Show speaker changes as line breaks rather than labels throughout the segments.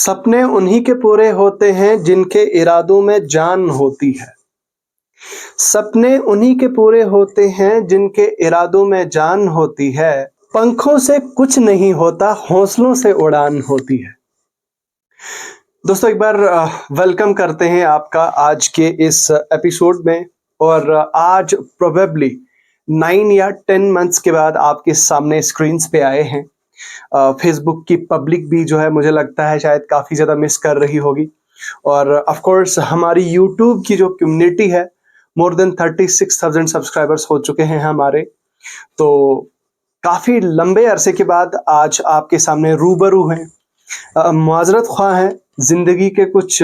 सपने उन्हीं के पूरे होते हैं जिनके इरादों में जान होती है। सपने उन्हीं के पूरे होते हैं जिनके इरादों में जान होती है। पंखों से कुछ नहीं होता, हौसलों से उड़ान होती है। दोस्तों एक बार वेलकम करते हैं आपका आज के इस एपिसोड में। और आज प्रोबेबली 9 या 10 मंथ्स के बाद आपके सामने स्क्रीन्स पे आए हैं। फेसबुक की पब्लिक भी जो है मुझे लगता है शायद काफ़ी ज़्यादा मिस कर रही होगी। और ऑफ कोर्स हमारी यूट्यूब की जो कम्युनिटी है, मोर देन 36,000 सब्सक्राइबर्स हो चुके हैं हमारे। तो काफ़ी लंबे अरसे के बाद आज आपके सामने रूबरू हैं। माजरत ख्वाह हैं, ज़िंदगी के कुछ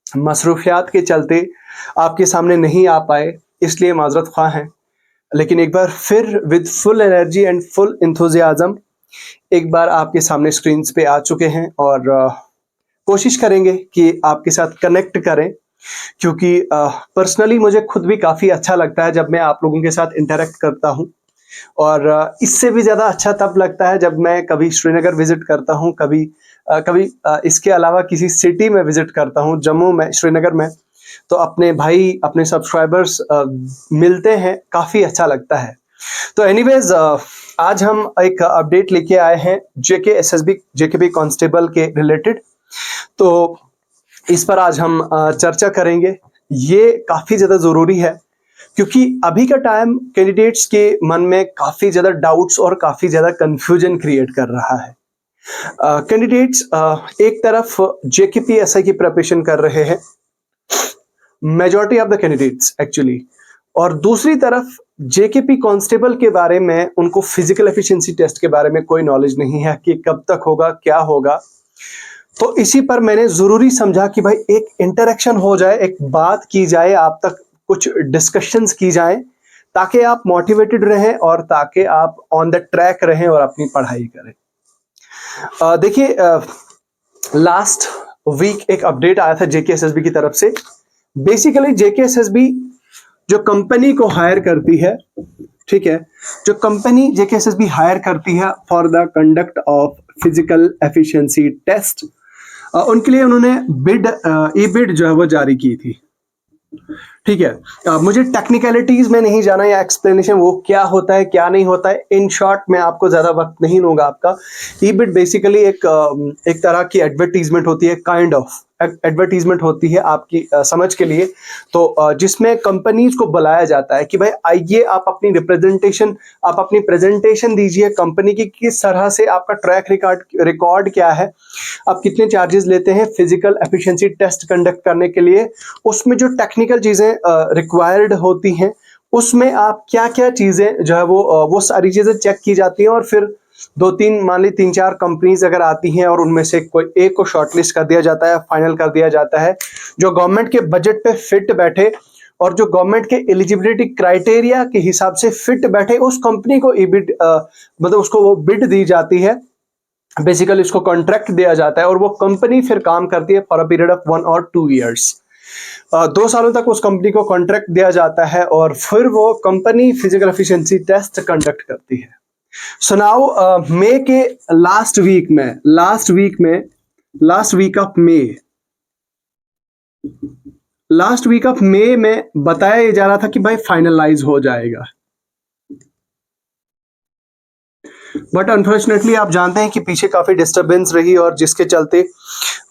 मसरूफियात के चलते आपके सामने नहीं आ पाए, इसलिए माजरत ख्वाह हैं। लेकिन एक बार फिर with full energy and full enthusiasm एक बार आपके सामने स्क्रीन्स पे आ चुके हैं और कोशिश करेंगे कि आपके साथ कनेक्ट करें, क्योंकि पर्सनली मुझे खुद भी काफ़ी अच्छा लगता है जब मैं आप लोगों के साथ इंटरेक्ट करता हूं। और इससे भी ज़्यादा अच्छा तब लगता है जब मैं कभी श्रीनगर विजिट करता हूं, कभी इसके अलावा किसी सिटी में विजिट करता हूं, जम्मू में, श्रीनगर में, तो अपने भाई, अपने सब्सक्राइबर्स मिलते हैं, काफ़ी अच्छा लगता है। तो एनीवेज आज हम एक अपडेट लेके आए हैं जेकेपी कांस्टेबल के रिलेटेड। तो इस पर आज हम चर्चा करेंगे। ये काफ़ी ज़्यादा ज़रूरी है क्योंकि अभी का टाइम कैंडिडेट्स के मन में काफ़ी ज़्यादा डाउट्स और काफ़ी ज़्यादा कंफ्यूजन क्रिएट कर रहा है। कैंडिडेट्स एक तरफ जेकेपीएसआई की प्रिपरेशन कर रहे हैं, majority of the candidates actually, और दूसरी तरफ जेकेपी कांस्टेबल के बारे में उनको फिजिकल एफिशिएंसी टेस्ट के बारे में कोई नॉलेज नहीं है कि कब तक होगा, क्या होगा। तो इसी पर मैंने ज़रूरी समझा कि भाई एक इंटरेक्शन हो जाए, एक बात की जाए, आप तक कुछ डिस्कशंस की जाएं, ताकि आप मोटिवेटेड रहें और ताकि आप ऑन द ट्रैक रहें और अपनी पढ़ाई करें। देखिए, लास्ट वीक एक अपडेट आया था जेकेएसएसबी की तरफ से। बेसिकली जेकेएसएसबी जो कंपनी को हायर करती है, ठीक है, जो कंपनी जेकेएसएसबी हायर करती है for the conduct of physical efficiency test, उनके लिए उन्होंने ई बिड जो है वो जारी की थी। ठीक है, मुझे टेक्निकलिटीज में नहीं जाना या एक्सप्लेनेशन वो क्या होता है क्या नहीं होता है। इन शॉर्ट मैं आपको ज़्यादा वक्त नहीं लूँगा आपका। ई बिड बेसिकली एक तरह की एडवर्टीजमेंट होती है, काइंड ऑफ एडवर्टीजमेंट होती है आपकी समझ के लिए। तो जिसमें कंपनीज को बुलाया जाता है कि भाई आइए, आप अपनी प्रेजेंटेशन दीजिए कंपनी की, किस तरह से आपका ट्रैक रिकॉर्ड क्या है, आप कितने चार्जेस लेते हैं फिजिकल एफिशिएंसी टेस्ट कंडक्ट करने के लिए, उसमें जो टेक्निकल चीज़ें रिक्वायर्ड होती हैं, उसमें आप क्या क्या चीज़ें जो है वो सारी चीज़ें चेक की जाती हैं। और फिर 2-3 मान ली 3-4 कंपनीज अगर आती हैं और उनमें से कोई एक को शॉर्टलिस्ट कर दिया जाता है, फाइनल कर दिया जाता है, जो गवर्नमेंट के बजट पे फिट बैठे और जो गवर्नमेंट के एलिजिबिलिटी क्राइटेरिया के हिसाब से फिट बैठे, उस कंपनी को ईबिड मतलब उसको वो बिड दी जाती है। बेसिकली उसको कॉन्ट्रैक्ट दिया जाता है और वो कंपनी फिर काम करती है फॉर अ पीरियड ऑफ 1 और 2 ईयर्स। 2 सालों तक उस कंपनी को कॉन्ट्रैक्ट दिया जाता है और फिर वो company physical efficiency test conduct करती है। सो नाउ मई के लास्ट वीक ऑफ मई में बताया जा रहा था कि भाई फाइनलाइज हो जाएगा। बट अनफॉर्चुनेटली आप जानते हैं कि पीछे काफ़ी डिस्टरबेंस रही और जिसके चलते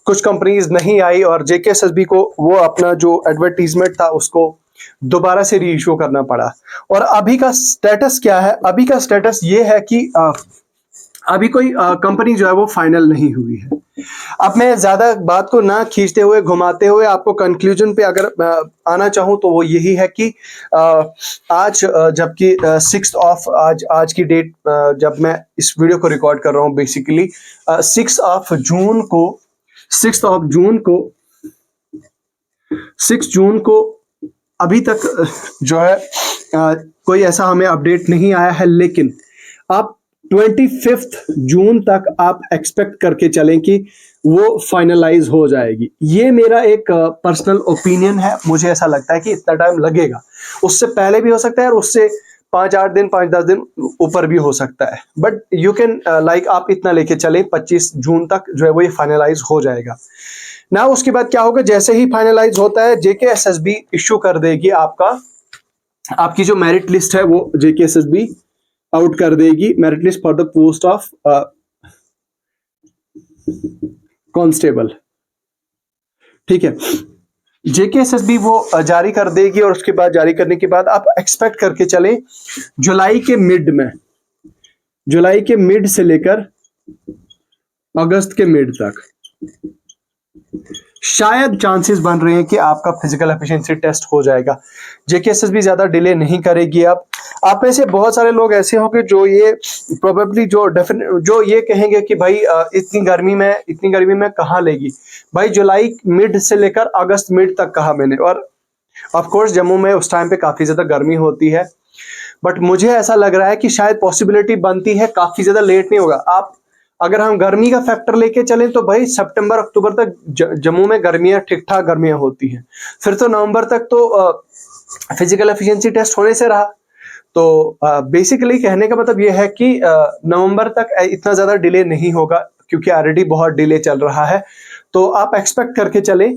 कुछ कंपनीज नहीं आई और जेकेएसएसबी को वो अपना जो एडवर्टीजमेंट था उसको दोबारा से री इशू करना पड़ा। और अभी का स्टेटस क्या है? अभी का स्टेटस ये है कि अभी कोई कंपनी जो है वो फाइनल नहीं हुई है। अब मैं ज़्यादा बात को ना खींचते हुए, घुमाते हुए आपको कंक्लूजन पे अगर आना चाहूँ तो वो यही है कि आज जबकि 6 ऑफ आज की डेट, जब मैं इस वीडियो को रिकॉर्ड कर रहा हूँ, बेसिकली 6 जून को अभी तक जो है कोई ऐसा हमें अपडेट नहीं आया है। लेकिन आप 25 जून तक आप एक्सपेक्ट करके चलें कि वो फाइनलाइज हो जाएगी। ये मेरा एक पर्सनल ओपिनियन है। मुझे ऐसा लगता है कि इतना टाइम लगेगा, उससे पहले भी हो सकता है और उससे 5-8 दिन 5-10 दिन ऊपर भी हो सकता है, बट यू कैन लाइक आप इतना लेके चले 25 जून तक जो है वो ये फाइनलाइज हो जाएगा ना। उसके बाद क्या होगा, जैसे ही फाइनलाइज होता है JKSSB इश्यू कर देगी आपकी जो मेरिट लिस्ट है वो JKSSB आउट कर देगी, merit list for the post of constable. ठीक है, JKSSB वो जारी कर देगी और उसके बाद जारी करने के बाद आप एक्सपेक्ट करके चले जुलाई के मिड से लेकर अगस्त के मिड तक शायद चांसेस बन रहे हैं कि आपका फिजिकल एफिशिएंसी टेस्ट हो जाएगा। JKSSB ज्यादा डिले नहीं करेगी। आप में से बहुत सारे लोग ऐसे होंगे जो ये प्रोबेबली जो ये कहेंगे कि भाई इतनी गर्मी में कहाँ लेगी भाई, जुलाई मिड से लेकर अगस्त मिड तक कहा मैंने। और ऑफ कोर्स जम्मू में उस टाइम पे काफी ज्यादा गर्मी होती है, बट मुझे ऐसा लग रहा है कि शायद पॉसिबिलिटी बनती है काफी ज्यादा लेट नहीं होगा। आप अगर हम गर्मी का फैक्टर लेके चलें तो भाई सितंबर अक्टूबर तक जम्मू में गर्मियां ठीक ठाक गर्मियां होती हैं, फिर तो नवंबर तक तो फिजिकल एफिशिएंसी टेस्ट होने से रहा। तो बेसिकली कहने का मतलब यह है कि नवंबर तक इतना ज्यादा डिले नहीं होगा क्योंकि ऑलरेडी बहुत डिले चल रहा है। तो आप एक्सपेक्ट करके चले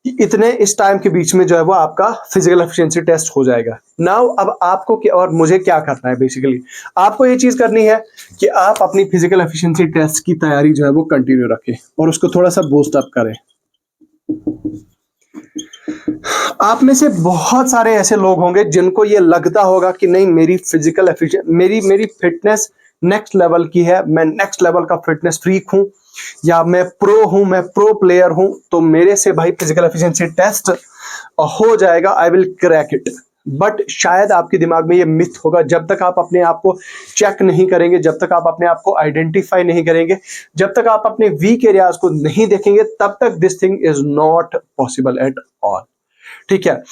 कि इतने इस टाइम के बीच में जो है वो आपका फिजिकल एफिशिएंसी टेस्ट हो जाएगा। नाउ अब आपको क्या और मुझे क्या करना है, बेसिकली आपको ये चीज करनी है कि आप अपनी फिजिकल एफिशिएंसी टेस्ट की तैयारी जो है वो कंटिन्यू रखें और उसको थोड़ा सा बूस्ट अप करें। आप में से बहुत सारे ऐसे लोग होंगे जिनको ये लगता होगा कि नहीं मेरी फिजिकल एफिशिएंसी मेरी फिटनेस नेक्स्ट लेवल की है, मैं नेक्स्ट लेवल का फिटनेस फ्रीक हूं या मैं प्रो हूं, मैं प्रो प्लेयर हूं, तो मेरे से भाई फिजिकल एफिशिएंसी टेस्ट हो जाएगा, I will crack it. But शायद आपके दिमाग में ये मिथ होगा, जब तक आप अपने आप को चेक नहीं करेंगे, जब तक आप अपने आप को आइडेंटिफाई नहीं करेंगे, जब तक आप अपने वीक एरियाज को नहीं देखेंगे, तब तक this thing is not possible at all. ठीक है,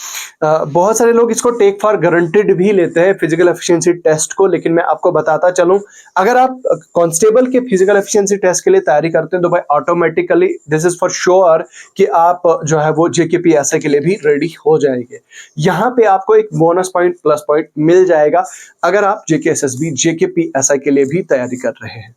बहुत सारे लोग इसको टेक फॉर गारंटेड भी लेते हैं फिजिकल एफिशिएंसी टेस्ट को, लेकिन मैं आपको बताता चलूं, अगर आप कांस्टेबल के फिजिकल एफिशिएंसी टेस्ट के लिए तैयारी करते हैं तो भाई automatically this is for sure कि आप जो है वो JKPSI के लिए भी रेडी हो जाएंगे। यहां पे आपको एक बोनस पॉइंट प्लस पॉइंट मिल जाएगा अगर आप JKSSB JKPSI के लिए भी तैयारी कर रहे हैं।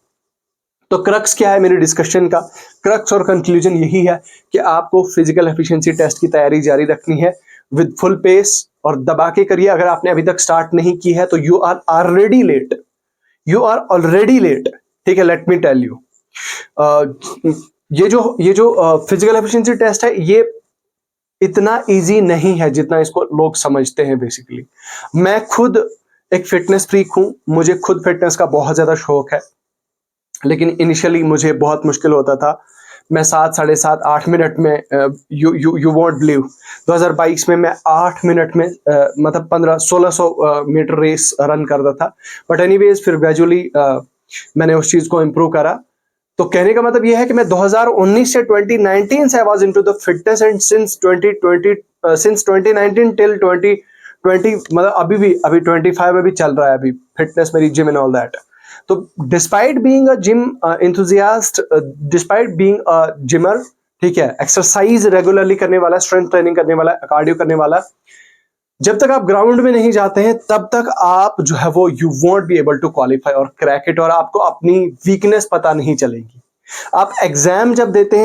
तो क्रक्स क्या है मेरे डिस्कशन का, क्रक्स और कंक्लूजन यही है कि आपको फिजिकल एफिशिएंसी टेस्ट की तैयारी जारी रखनी है विद फुल पेस और दबा के करिए। अगर आपने अभी तक स्टार्ट नहीं की है तो यू आर ऑलरेडी लेट, ठीक है, लेट मी टेल यू। ये जो फिजिकल एफिशिएंसी टेस्ट है ये इतना इजी नहीं है जितना इसको लोग समझते हैं। बेसिकली मैं खुद एक फिटनेस फ्रीक हूं, मुझे खुद फिटनेस का बहुत ज्यादा शौक है, लेकिन इनिशियली मुझे बहुत मुश्किल होता था। मैं 7-7.5-8 मिनट में यू वोंट बिलीव 2022 में मैं 8 मिनट में मतलब 1600 मीटर रेस रन करता था। बट एनीवेज फिर ग्रेजुअली मैंने उस चीज को इम्प्रूव करा। तो कहने का मतलब यह है कि मैं 2019 से 2019 से I was into the fitness and since 2019 till 2020 मतलब अभी 25 में भी चल रहा है अभी फिटनेस मेरी, जिम एंड ऑल दैट। तो despite being a gym enthusiast, despite being a gymmer, ठीक है, एक्सरसाइज रेगुलरली करने वाला, स्ट्रेंथ ट्रेनिंग करने वाला, कार्डियो करने वाला, जब तक आप ग्राउंड में नहीं जाते हैं तब तक आप जो है वो you won't be able to qualify और क्रैक इट, और आपको अपनी वीकनेस पता नहीं चलेगी। आप एग्जाम जब देते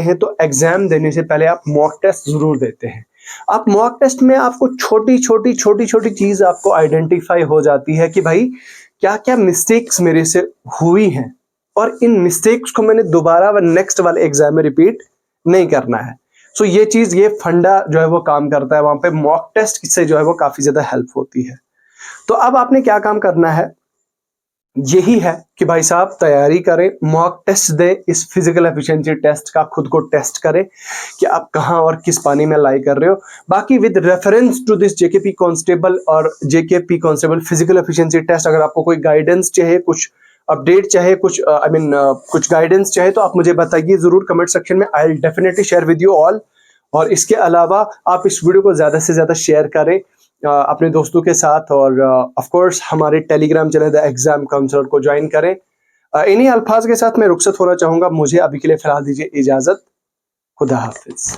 हैं तो एग्जाम देने से पहले आप मॉक टेस्ट जरूर देते हैं। आप मॉक टेस्ट में आपको छोटी छोटी चीज आपको आइडेंटिफाई हो जाती है कि भाई क्या क्या मिस्टेक्स मेरे से हुई हैं और इन मिस्टेक्स को मैंने दोबारा नेक्स्ट वाले एग्जाम में रिपीट नहीं करना है। सो ये फंडा जो है वो काम करता है वहां पे, मॉक टेस्ट से जो है वो काफी ज्यादा हेल्प होती है। तो अब आपने क्या काम करना है, यही है कि भाई साहब तैयारी करें, मॉक टेस्ट दें, इस फिजिकल एफिशिएंसी टेस्ट का खुद को टेस्ट करें कि आप कहां और किस पानी में लाई कर रहे हो। बाकी with reference to this JKP constable और JKP constable physical efficiency test, अगर आपको कोई गाइडेंस चाहिए, कुछ अपडेट चाहे, कुछ गाइडेंस चाहे तो आप मुझे बताइए जरूर कमेंट सेक्शन में, I will definitely share with you all. और इसके अलावा आप इस वीडियो को ज्यादा से ज्यादा शेयर करें अपने दोस्तों के साथ, और ऑफ कोर्स हमारे Telegram channel the exam counsellor को ज्वाइन करें। इन्हीं अल्फाज के साथ मैं रुखसत होना चाहूंगा, मुझे अभी के लिए फिलहाल दीजिए इजाजत। खुदा हाफिज।